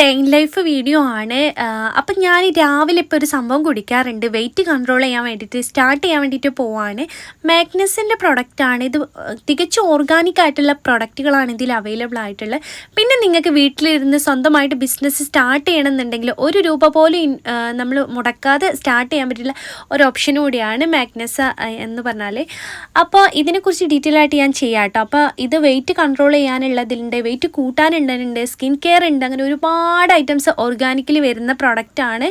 Day in life video ആണ്. അപ്പം ഞാൻ രാവിലെ ഇപ്പോൾ ഒരു സംഭവം കുടിക്കാറുണ്ട്. വെയിറ്റ് കൺട്രോൾ ചെയ്യാൻ വേണ്ടിയിട്ട് സ്റ്റാർട്ട് ചെയ്യാൻ വേണ്ടിയിട്ട് പോവാണ്. മാഗ്നസിൻ്റെ പ്രൊഡക്റ്റാണ് ഇത്. തികച്ചും ഓർഗാനിക് ആയിട്ടുള്ള പ്രൊഡക്റ്റുകളാണ് ഇതിൽ അവൈലബിൾ ആയിട്ടുള്ളത്. പിന്നെ നിങ്ങൾക്ക് വീട്ടിലിരുന്ന് സ്വന്തമായിട്ട് ബിസിനസ് സ്റ്റാർട്ട് ചെയ്യണമെന്നുണ്ടെങ്കിൽ ₹1 പോലും നമ്മൾ മുടക്കാതെ സ്റ്റാർട്ട് ചെയ്യാൻ പറ്റുള്ള ഒരു ഓപ്ഷൻ കൂടിയാണ് മാഗ്നസ എന്ന് പറഞ്ഞാൽ. അപ്പോൾ ഇതിനെക്കുറിച്ച് ഡീറ്റെയിൽ ആയിട്ട് ഞാൻ ചെയ്യാം കേട്ടോ. അപ്പോൾ ഇത് വെയിറ്റ് കൺട്രോൾ ചെയ്യാനുള്ളതിലുണ്ട്, വെയിറ്റ് കൂട്ടാനുണ്ട്, സ്കിൻ കെയർ ഉണ്ട്, അങ്ങനെ ഒരുപാട് ഐറ്റംസ് ഓർഗാനിക്കലി വരുന്ന പ്രൊഡക്റ്റാണ്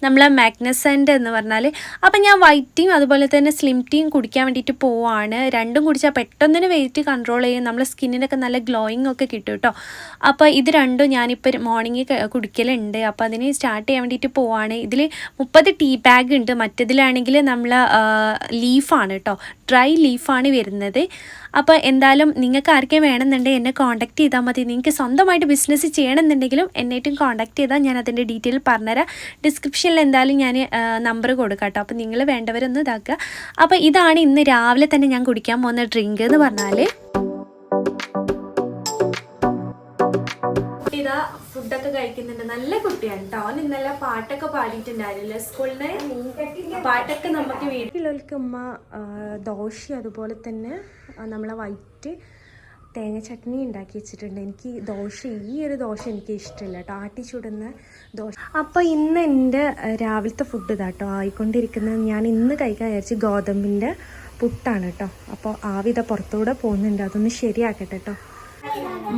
നമ്മളെ മാഗ്നസൻ്റെ എന്ന് പറഞ്ഞാൽ. അപ്പം ഞാൻ വൈറ്റ് ടീയും അതുപോലെ തന്നെ സ്ലിം ടീയും കുടിക്കാൻ വേണ്ടിയിട്ട് പോവാണ്. രണ്ടും കുടിച്ചാൽ പെട്ടെന്ന് വെയിറ്റ് കൺട്രോൾ ചെയ്യും, നമ്മളെ സ്കിന്നിനൊക്കെ നല്ല ഗ്ലോയിങ് ഒക്കെ കിട്ടും കേട്ടോ. അപ്പോൾ ഇത് രണ്ടും ഞാനിപ്പോൾ മോർണിംഗ് കുടിക്കലുണ്ട്. അപ്പോൾ അതിന് സ്റ്റാർട്ട് ചെയ്യാൻ വേണ്ടിയിട്ട് പോവാണ്. ഇതിൽ 30 ടീ ബാഗ് ഉണ്ട്. മറ്റേതിലാണെങ്കിൽ നമ്മൾ ലീഫാണ് കേട്ടോ, ഡ്രൈ ലീഫാണ് വരുന്നത്. അപ്പോൾ എന്തായാലും നിങ്ങൾക്ക് ആർക്കും വേണമെന്നുണ്ടെങ്കിൽ എന്നെ കോൺടാക്ട് ചെയ്താൽ മതി. നിങ്ങൾക്ക് സ്വന്തമായിട്ട് ബിസിനസ് ചെയ്യണമെന്നുണ്ടെങ്കിലും എന്നായിട്ടും കോൺടാക്ട് ചെയ്താൽ ഞാൻ അതിൻ്റെ ഡീറ്റെയിൽ പറഞ്ഞുതരാം. ഡിസ്ക്രിപ്ഷനിൽ എന്തായാലും ഞാൻ നമ്പർ കൊടുക്കാം കേട്ടോ. അപ്പോൾ നിങ്ങൾ വേണ്ടവരൊന്നും ഇതാക്കുക. അപ്പോൾ ഇതാണ് ഇന്ന് രാവിലെ തന്നെ ഞാൻ കുടിക്കാൻ പോകുന്ന ഡ്രിങ്ക് എന്ന് പറഞ്ഞാൽ. ഇതാ ഫുഡൊക്കെ കഴിക്കുന്നുണ്ട്. നല്ല കുട്ടിയാണ് കേട്ടോ. അവൻ ഇന്നലെ പാട്ടൊക്കെ പാടിയിട്ടുണ്ടായിരുന്നില്ല സ്കൂളിന്. പാട്ടൊക്കെ നമുക്ക് വീട്ടിലേക്ക് ഉമ്മ ദോശ അതുപോലെ തന്നെ നമ്മളെ വൈറ്റ് തേങ്ങ ചട്നി ഉണ്ടാക്കി വെച്ചിട്ടുണ്ട്. എനിക്ക് ഈ ഒരു ദോശ എനിക്ക് ഇഷ്ടമില്ല കേട്ടോ, ആട്ടി ചുടുന്ന ദോശ. അപ്പോൾ ഇന്ന് എൻ്റെ രാവിലത്തെ ഫുഡ് ഇതാട്ടോ ആയിക്കൊണ്ടിരിക്കുന്നത്. ഞാൻ ഇന്ന് കഴിക്കാൻ വിചാരിച്ച് ഗോതമ്പിൻ്റെ പുട്ടാണ് കേട്ടോ. അപ്പോൾ ആവിധ പുറത്തൂടെ പോകുന്നുണ്ട്, അതൊന്ന് ശരിയാക്കട്ടെ കേട്ടോ.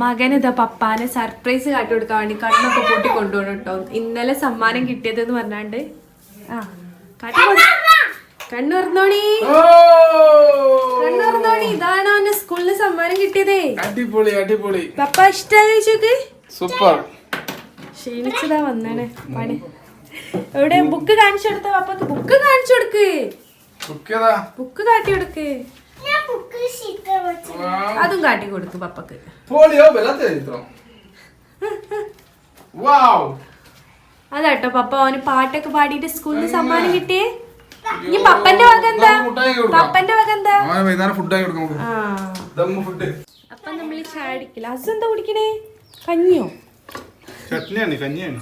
മകനിതാ പപ്പാനെ സർപ്രൈസ് കാട്ടി കൊടുക്കാൻ വേണ്ടി കണ്ണൊക്കെ പൂട്ടി കൊണ്ടുപോകണം കേട്ടോ. ഇന്നലെ സമ്മാനം കിട്ടിയതെന്ന് പറഞ്ഞാണ്ട് കണ്ണുറന്നോണി. ഇതാണോ അവന്റെ സ്കൂളിന് സമ്മാനം കിട്ടിയതേ? അടിപൊളി അടിപൊളി. പപ്പ ഇഷ്ടമായി ചോക്ക്? സൂപ്പർ. ക്ഷീണിച്ചതാ വന്നാണ് പണി. എവിടെ ബുക്ക് കാണിച്ചു കൊടുത്ത പപ്പക്ക്? ബുക്ക് കാണിച്ചു കൊടുക്ക്, ബുക്ക് കാട്ടി കൊടുക്ക്. അതും കാട്ടി കൊടുത്തു പപ്പക്ക്. അതാട്ടോ പപ്പ അവന് പാട്ടൊക്കെ പാടിയിട്ട് സ്കൂളിൽ നിന്ന് സമ്മാനം കിട്ടിയേ. ഇനി പപ്പന്റെ വക എന്താ? പപ്പന്റെ വക എന്താ? അപ്പൊ നമ്മള് ചായ അടിക്കില്ല. അതെന്താ കുടിക്കണേ? കഞ്ഞിയോ? കഞ്ഞിയാണ്.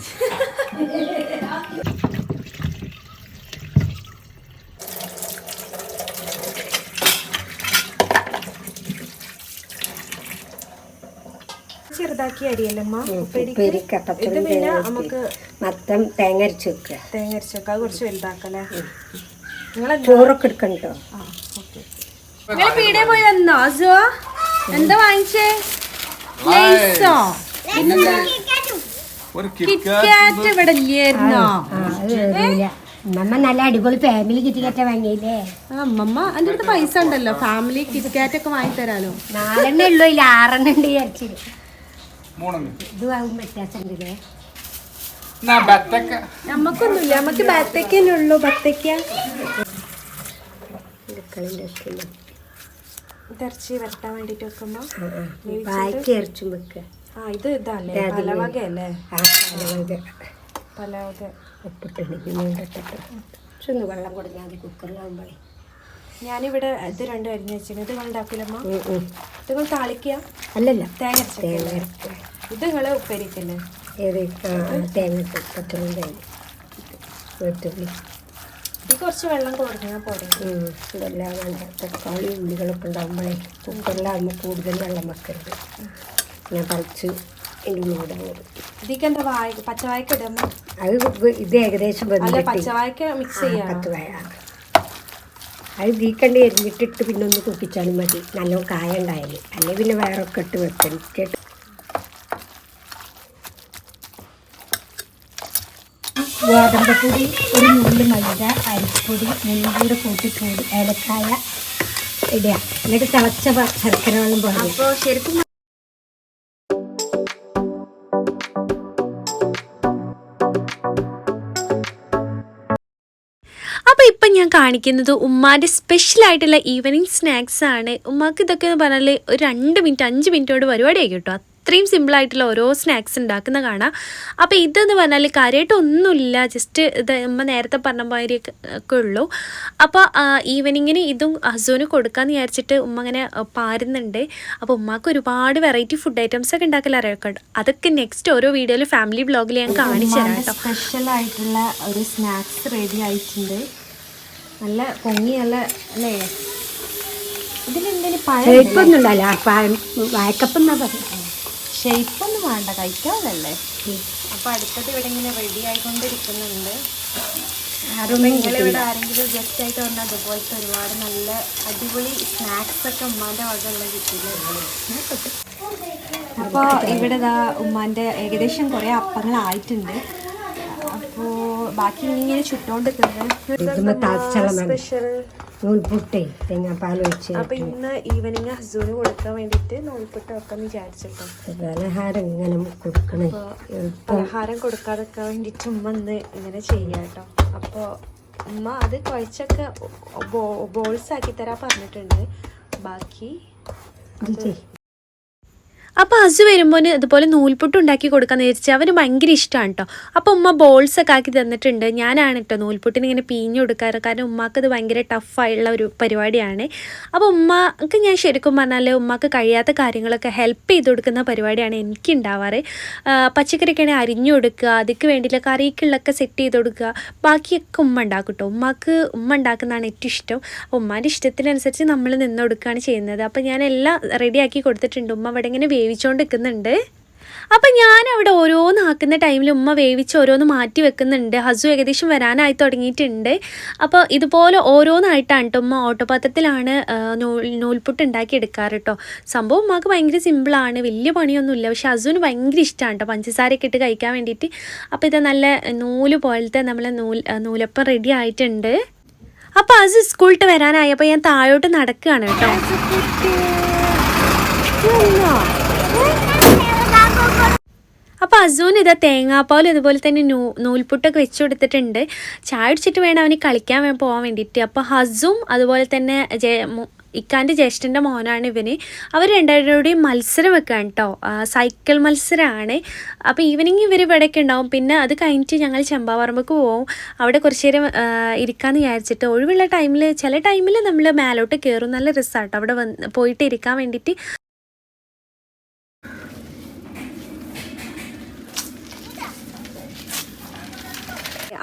ചെറുതാക്കി അരിയല്ലമ്മ. ഇത് പിന്നെ നമുക്ക് മൊത്തം തേങ്ങ അരച്ച് വെക്കുക. അത് കുറച്ച് വലുതാക്കല്ലേ? ചോറൊക്കെ എടുക്കണ്ടോ? നിങ്ങൾ പീടിയെ പോയി വന്നോ? അസോ എന്താ വാങ്ങിച്ചേ? ലൈസോ? കിറ്റ്കാറ്റ് ഇവിടെ ഇല്ലായിരുന്നോ? അമ്മ നല്ല അടിപൊളി ഫാമിലി കിറ്റ്കാറ്റ് വാങ്ങിയില്ലേ? അമ്മമ്മ എന്റെ അടുത്ത് പൈസ ഉണ്ടല്ലോ, ഫാമിലി കിറ്റ്കാറ്റ് ഒക്കെ വാങ്ങി തരാലോ. 4 ഉള്ളൂ, 6 ഉണ്ട് വിചാരിച്ചിട്ട്. ഇത് വാങ്ങുമ്പോ വ്യത്യാസമുണ്ടല്ലേ? നമ്മക്കൊന്നുമില്ല, നമുക്ക് ബത്തക്കല്ലേ ഉള്ളൂ. ബത്തക്ക ഇറച്ചി വരട്ടാൻ വേണ്ടിട്ട് വെക്കുമ്പോ ഇറച്ചും വെക്കുക. ഇത് ഇതല്ലേ പലവകയല്ലേ? പലവക ഉപ്പിട്ടുണ്ടെങ്കിൽ വെള്ളം കൊടുത്താൽ മതി കുക്കറിലാവുമ്പോഴേ. ഞാനിവിടെ ഇത് രണ്ടും അരിഞ്ഞ് വെച്ചിട്ടുണ്ട്. ഇത് നിങ്ങൾ ഉണ്ടാക്കില്ലമ്മ? ഇത് നിങ്ങൾ താളിക്കുക? അല്ലല്ല, തേങ്ങ ഇത് നിങ്ങള് ഉപ്പേരിക്കല്ലേ? ഏത്? തേങ്ങ പച്ചമുളക് തേങ്ങ വെളുത്തുള്ളി. ഇത് കുറച്ച് വെള്ളം കൊടുക്കണം പോരെ? ഇതെല്ലാം വേണ്ട. തക്കാളി ഉള്ളികളൊക്കെ ഉണ്ടാകുമ്പോഴേ കുക്കറിലാകുമ്പോൾ കൂടുതൽ വെള്ളം വെക്കരുത്. ഞാൻ തളിച്ച് എൻ്റെ കൂടെ ഇതിക്ക് എന്താ പച്ചവായ്ക്ക ഇടുമ്പോ? അത് ഇത് ഏകദേശം പച്ചവായ്ക്ക മിക്സ് ചെയ്യാം. പച്ചവായ അത് തീക്കണ്ടി എരിഞ്ഞിട്ടിട്ട് പിന്നെ ഒന്ന് കുപ്പിച്ചാലും മതി, നല്ല കായ ഉണ്ടായാലും. അല്ലെങ്കിൽ പിന്നെ വേറൊക്കെ ഇട്ട് വെക്കണം. ഗോതമ്പപ്പൊടി, ഒരു നുള്ളി മൈദ, അരിപ്പൊടി, മുളകുപൊടി കൂട്ടിപ്പൊടി, ഏലക്കായ ഇടുക. എന്നിട്ട് തിളച്ച ശർക്കര വെള്ളം പോലെ. അപ്പോൾ ശരിക്കും ഇപ്പം ഞാൻ കാണിക്കുന്നത് ഉമ്മാൻ്റെ സ്പെഷ്യലായിട്ടുള്ള ഈവനിങ് സ്നാക്സ് ആണ്. ഉമ്മാക്ക് ഇതൊക്കെ എന്ന് പറഞ്ഞാൽ ഒരു 2 മിനിറ്റ് 5 മിനിറ്റോട് പരിപാടിയായി കേട്ടോ. അത്രയും സിമ്പിളായിട്ടുള്ള ഓരോ സ്നാക്സ് ഉണ്ടാക്കുന്ന കാണാം. അപ്പോൾ ഇതെന്ന് പറഞ്ഞാൽ കാര്യമായിട്ടൊന്നുമില്ല, ജസ്റ്റ് ഇത് ഉമ്മ നേരത്തെ പറഞ്ഞ മാതിരിയൊക്കെ ഉള്ളൂ. അപ്പോൾ ഈവനിങ്ങിന് ഇതും ഹസുവിന് കൊടുക്കാമെന്ന് വിചാരിച്ചിട്ട് ഉമ്മ അങ്ങനെ പാരുന്നുണ്ട്. അപ്പോൾ ഉമ്മക്ക് ഒരുപാട് വെറൈറ്റി ഫുഡ് ഐറ്റംസ് ഒക്കെ ഉണ്ടാക്കൽ അറിയാം. അതൊക്കെ നെക്സ്റ്റ് ഓരോ വീഡിയോയിൽ ഫാമിലി വ്ളോഗിൽ ഞാൻ കാണിച്ചു തരാം കേട്ടോ. സ്പെഷ്യലായിട്ടുള്ള ഒരു സ്നാക്സ് റെഡി ആയിട്ടുണ്ട്. നല്ല പൊങ്ങി നല്ല അല്ലേ, ഇതിലെന്തെങ്കിലും ഷേപ്പൊന്നും ഉണ്ടല്ല, വായക്കപ്പം എന്നാ പറയുന്നത്. ഷേപ്പൊന്നും വേണ്ട, കഴിക്കാവുന്നല്ലേ. അപ്പോൾ അടുത്തത് ഇവിടെ ഇങ്ങനെ റെഡി ആയിക്കൊണ്ടിരിക്കുന്നുണ്ട്. നിങ്ങളിവിടെ ആരെങ്കിലും ഗസ്റ്റ് ആയിട്ട് വന്നാൽ അതുപോലത്തെ ഒരുപാട് നല്ല അടിപൊളി സ്നാക്സ് ഒക്കെ ഉമ്മാൻ്റെ വകയുള്ള കിട്ടില്ല. അപ്പോൾ ഇവിടെ ഉമ്മാൻ്റെ ഏകദേശം കുറേ അപ്പങ്ങളായിട്ടുണ്ട്. അപ്പോൾ ബാക്കി ഇങ്ങനെ ചുട്ടോണ്ടിരിക്കുന്നത് സ്പെഷ്യൽ നൂൽപുട്ടേ തേങ്ങാപ്പാൽ വെച്ച്. അപ്പോൾ ഇന്ന് ഈവനിങ് ഹസുവിന് കൊടുക്കാൻ വേണ്ടിയിട്ട് നൂൽപുട്ട് വെക്കാൻ വിചാരിച്ചിട്ടോ. പലഹാരം ഇങ്ങനെ കൊടുക്കണേ, പലഹാരം കൊടുക്കാതൊക്കെ വേണ്ടിയിട്ട് ഉമ്മ ഇന്ന് ഇങ്ങനെ ചെയ്യാം കേട്ടോ. അപ്പോൾ ഉമ്മ അത് കുഴച്ചൊക്കെ ബോൾസ് ആക്കി തരാൻ പറഞ്ഞിട്ടുണ്ട്. ബാക്കി അപ്പോൾ ഹസ് വരുമ്പോൾ ഇതുപോലെ നൂൽപുട്ട് ഉണ്ടാക്കി കൊടുക്കാമെന്ന് വിചാരിച്ചാൽ അവന് ഭയങ്കര ഇഷ്ടമാണ് കേട്ടോ. അപ്പോൾ ഉമ്മ ബോൾസൊക്കെ ആക്കി തന്നിട്ടുണ്ട്. ഞാനാണ് കേട്ടോ നൂൽപുട്ടിന് ഇങ്ങനെ പിഞ്ഞു കൊടുക്കാറ്, കാരണം ഉമ്മാക്കത് ഭയങ്കര ടഫായുള്ള ഒരു പരിപാടിയാണ്. അപ്പോൾ ഉമ്മക്ക് ഞാൻ ശരിക്കും പറഞ്ഞാൽ ഉമ്മാക്ക് കഴിയാത്ത കാര്യങ്ങളൊക്കെ ഹെൽപ്പ് ചെയ്ത് കൊടുക്കുന്ന പരിപാടിയാണ് എനിക്ക് ഉണ്ടാവാറ്. പച്ചക്കറിയൊക്കെ അരിഞ്ഞു കൊടുക്കുക, അതിക്ക് വേണ്ടിയിട്ടുള്ള കറിക്കുള്ളൊക്കെ സെറ്റ് ചെയ്ത് കൊടുക്കുക, ബാക്കിയൊക്കെ ഉമ്മ ഉണ്ടാക്കും കേട്ടോ. ഉമ്മ ഉണ്ടാക്കുന്നതാണ് ഏറ്റവും ഇഷ്ടം. അപ്പോൾ ഉമ്മാൻ്റെ ഇഷ്ടത്തിനനുസരിച്ച് നമ്മൾ നിന്ന് കൊടുക്കുകയാണ് ചെയ്യുന്നത്. അപ്പോൾ ഞാനെല്ലാം റെഡിയാക്കി കൊടുത്തിട്ടുണ്ട്. ഉമ്മ അവിടെ ഇങ്ങനെ വേവിച്ചുകൊണ്ടിരിക്കുന്നുണ്ട്. അപ്പം ഞാൻ അവിടെ ഓരോന്നാക്കുന്ന ടൈമിൽ ഉമ്മ വേവിച്ച് ഓരോന്ന് മാറ്റി വെക്കുന്നുണ്ട്. ഹസു ഏകദേശം വരാനായി തുടങ്ങിയിട്ടുണ്ട്. അപ്പോൾ ഇതുപോലെ ഓരോന്നായിട്ടാണ് കേട്ടോ ഉമ്മ ഓട്ടപാത്രത്തിലാണ് നൂൽപുട്ട് ഉണ്ടാക്കി എടുക്കാറ് കേട്ടോ. സംഭവം ഉമ്മക്ക് ഭയങ്കര സിമ്പിളാണ്, വലിയ പണിയൊന്നുമില്ല. പക്ഷെ ഹസുവിന് ഭയങ്കര ഇഷ്ടമാണ് കേട്ടോ പഞ്ചസാരയൊക്കെ ഇട്ട് കഴിക്കാൻ വേണ്ടിയിട്ട്. അപ്പോൾ ഇത് നല്ല നൂല് പോലത്തെ നമ്മളെ നൂലപ്പം റെഡി ആയിട്ടുണ്ട്. അപ്പോൾ ഹസു സ്കൂളിട്ട് വരാനായപ്പോൾ ഞാൻ താഴോട്ട് നടക്കുകയാണ് കേട്ടോ. അപ്പോൾ ഹസുവിന് ഇതാ തേങ്ങാപ്പാലും ഇതുപോലെ തന്നെ നൂൽപുട്ടൊക്കെ വെച്ച് കൊടുത്തിട്ടുണ്ട്. ചായ അടിച്ചിട്ട് വേണം അവന് കളിക്കാൻ പോകാൻ വേണ്ടിയിട്ട്. അപ്പോൾ ഹസും അതുപോലെ തന്നെ ഇക്കാൻ്റെ ജ്യേഷ്ഠൻ്റെ മോനാണ് ഇവന്. അവർ രണ്ടുപേരുടെയും മത്സരം വെക്കുകയാണ് കേട്ടോ, സൈക്കിൾ മത്സരമാണ്. അപ്പോൾ ഈവനിങ് ഇവർ ഇവിടെയൊക്കെ ഉണ്ടാവും. പിന്നെ അത് കഴിഞ്ഞിട്ട് ഞങ്ങൾ ചെമ്പാവറമ്പക്ക് പോവും. അവിടെ കുറച്ച് നേരം ഇരിക്കാമെന്ന് വിചാരിച്ചിട്ട്. ഒഴിവുള്ള ടൈമിൽ ചില ടൈമിൽ നമ്മൾ മേലോട്ട് കയറും, നല്ല രസമാണ് കേട്ടോ അവിടെ പോയിട്ട് ഇരിക്കാൻ വേണ്ടിയിട്ട്.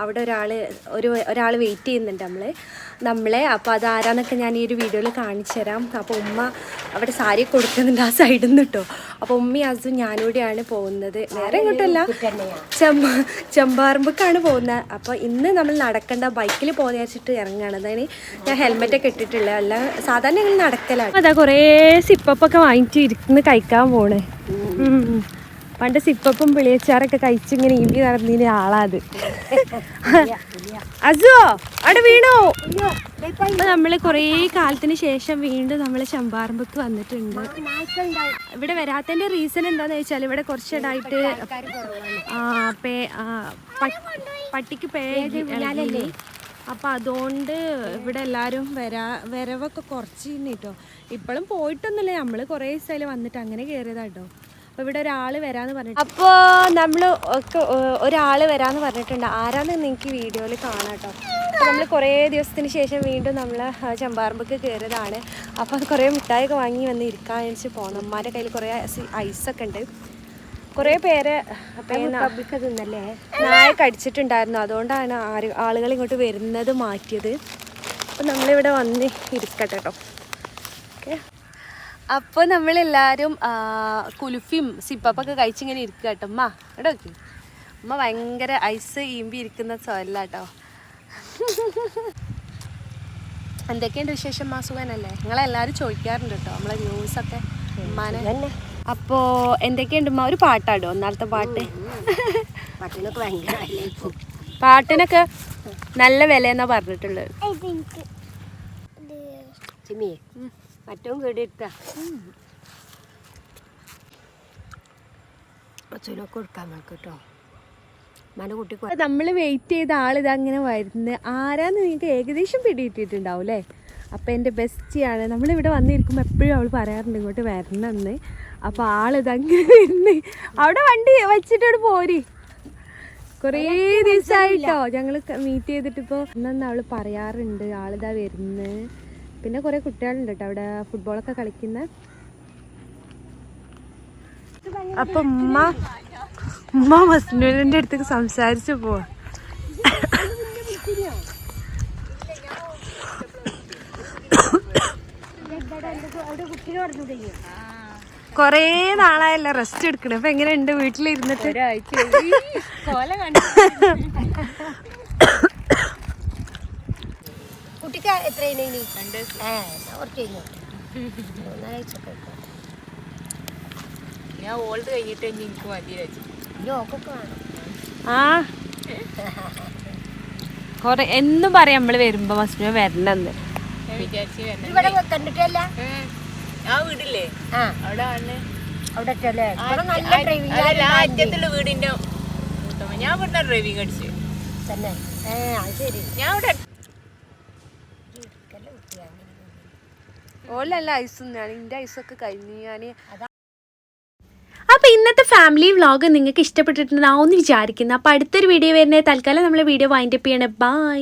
അവിടെ ഒരാൾ വെയിറ്റ് ചെയ്യുന്നുണ്ട് നമ്മളെ. അപ്പോൾ അതാരാന്നൊക്കെ ഞാൻ ഈ ഒരു വീഡിയോയിൽ കാണിച്ചു തരാം. അപ്പോൾ ഉമ്മ അവിടെ സാരി കൊടുക്കുന്നുണ്ട് ആ സൈഡിൽ നിന്ന് കേട്ടോ. അപ്പോൾ ഉമ്മയും ഹസും ഞാനൂടെയാണ് പോകുന്നത്, വേറെ എങ്ങോട്ടല്ല, ചെമ്പാറമ്പക്കാണ് പോകുന്നത്. അപ്പോൾ ഇന്ന് നമ്മൾ നടക്കണ്ട, ബൈക്കിൽ പോകുന്ന വെച്ചിട്ട് ഇറങ്ങുകയാണ്. അതാണ് ഞാൻ ഹെൽമെറ്റൊക്കെ ഇട്ടിട്ടുള്ളത്, അല്ല സാധാരണ ഞങ്ങൾ നടക്കലാണ്. അതാ കുറേ സിപ്പപ്പൊക്കെ വാങ്ങിയിട്ട് ഇരുന്ന് കഴിക്കാൻ പോണേ. പണ്ട് സിപ്പപ്പും പിളിയച്ചാറൊക്കെ കഴിച്ചിങ്ങനെ ഇമ്പി നടന്നതിന് ആളാത്. അസോ അവിടെ വീണോ? അപ്പൊ നമ്മള് കുറേ കാലത്തിന് ശേഷം വീണ്ടും നമ്മള് ചെമ്പാറമ്പക്ക് വന്നിട്ടുണ്ട്. ഇവിടെ വരാത്തതിന്റെ റീസൺ എന്താന്ന് വെച്ചാൽ ഇവിടെ കുറച്ചിടായിട്ട് പട്ടിക്ക് പേരല്ലേ, അപ്പം അതുകൊണ്ട് ഇവിടെ എല്ലാവരും വരവൊക്കെ കുറച്ചിരുന്നു കേട്ടോ. ഇപ്പോഴും പോയിട്ടൊന്നുമില്ല, നമ്മൾ കുറേ ദിവസമായാലും വന്നിട്ട് അങ്ങനെ കയറിയതാട്ടോ. അപ്പോൾ ഇവിടെ ഒരാൾ വരാമെന്ന് പറഞ്ഞിട്ട്, അപ്പോൾ നമ്മൾ ഒക്കെ ഒരാൾ വരാമെന്ന് പറഞ്ഞിട്ടുണ്ട്. ആരാന്ന് നിങ്ങൾക്ക് വീഡിയോയിൽ കാണാം കേട്ടോ. അപ്പോൾ നമ്മൾ കുറേ ദിവസത്തിന് ശേഷം വീണ്ടും നമ്മൾ ചെമ്പാറമ്പക്ക് കയറിയതാണ്. അപ്പോൾ കുറേ മിഠായിയൊക്കെ വാങ്ങി വന്ന് ഇരിക്കാൻ വെച്ച് പോകണം. അമ്മമാരുടെ കയ്യിൽ കുറേ ഐസൊക്കെ ഉണ്ട്. കുറേ പേര് പിന്നെ നായ കടിച്ചിട്ടുണ്ടായിരുന്നു, അതുകൊണ്ടാണ് ആളുകൾ ഇങ്ങോട്ട് വരുന്നത് മാറ്റിയത്. അപ്പോൾ നമ്മളിവിടെ വന്ന് ഇരിക്കട്ടെ കേട്ടോ. ഓക്കെ, അപ്പോൾ നമ്മളെല്ലാവരും കുലുഫിയും സിപ്പപ്പൊക്കെ കഴിച്ചിങ്ങനെ ഇരിക്കുക കേട്ടോ. ഉമ്മ ഇവിടെ നോക്കി, ഉമ്മ ഭയങ്കര ഐസ് ഈമ്പി ഇരിക്കുന്ന സോല്ല കേട്ടോ. എന്തൊക്കെയുണ്ട് വിശേഷം? സുഖനല്ലേ? നിങ്ങളെല്ലാവരും ചോദിക്കാറുണ്ട് കേട്ടോ നമ്മളെ ന്യൂസൊക്കെ ഉമ്മാനെ. അപ്പോൾ എന്തൊക്കെയുണ്ട് ഉമ്മ? ഒരു പാട്ടാടോ, ഒന്നാമത്തെ പാട്ട്. പാട്ടിനൊക്കെ നല്ല വിലയെന്നാ പറഞ്ഞിട്ടുള്ളത്. മറ്റവും കേടിയെടുത്ത കൊടുക്കാൻ കേട്ടോ. നമ്മൾ വെയിറ്റ് ചെയ്ത ആളിത് അങ്ങനെ വരുന്നത് ആരാന്ന് നിങ്ങൾക്ക് ഏകദേശം പിടിയിട്ടിട്ടുണ്ടാവും അല്ലേ? അപ്പോൾ എൻ്റെ ബെസ്റ്റിയാണ്. നമ്മളിവിടെ വന്നിരിക്കുമ്പോൾ എപ്പോഴും അവൾ പറയാറുണ്ട് ഇങ്ങോട്ട് വരണമെന്ന്. അപ്പൊ ആളിതങ്ങനെ വരുന്നേ. അവിടെ വണ്ടി വെച്ചിട്ടോട് പോരി. കൊറേ ദിവസമായിട്ടോ ഞങ്ങള് മീറ്റ് ചെയ്തിട്ട്. ഇപ്പൊ എന്നാ അവള് പറയാറുണ്ട് ആളിതാ വരുന്നത്. പിന്നെ കൊറേ കുട്ടികളുണ്ട് കേട്ടോ അവിടെ ഫുട്ബോളൊക്കെ കളിക്കുന്ന. അപ്പൊ ഉമ്മ മസ്നൂലിന്റെ അടുത്തേക്ക് സംസാരിച്ചു പോവാ. കൊറേ നാളായല്ല റെസ്റ്റ് എടുക്കണേ. അപ്പൊ എങ്ങനെയുണ്ട് വീട്ടിലിരുന്നിട്ട്? കുട്ടിക്ക് എത്രയാണ്? ഞാൻ ഓൾഡ് കഴിഞ്ഞിട്ട് എനിക്ക് മതി. ആ കൊറേ എന്നും പറയാം നമ്മള് വരുമ്പോ മസ്നു വരണെന്ന്. ഞാൻ വിചാരിച്ചു ഇവിടെ കണ്ടിട്ടല്ല. ആ വീടില്ലേ അവിടെ വന്ന് അവിടെ അറ്റത്തുള്ള വീടിന്റെ ഞാൻ ഇവിടുന്ന് ഡ്രൈവിംഗ് അടിച്ചു തന്നെ. ശരി. ഞാൻ ഇവിടെ ഓലല്ല ഐസ് എന്റെ ഐസൊക്കെ കഴിഞ്ഞു. ഞാന് അപ്പോൾ ഇന്നത്തെ ഫാമിലി വ്ളോഗ് നിങ്ങൾക്ക് ഇഷ്ടപ്പെട്ടിട്ടുണ്ടാവും എന്ന് വിചാരിക്കുന്നു. അപ്പോൾ അടുത്തൊരു വീഡിയോ വരുന്നത്. തൽക്കാലം നമ്മൾ വീഡിയോ വൈൻഡപ്പ് ചെയ്യണേ. ബൈ.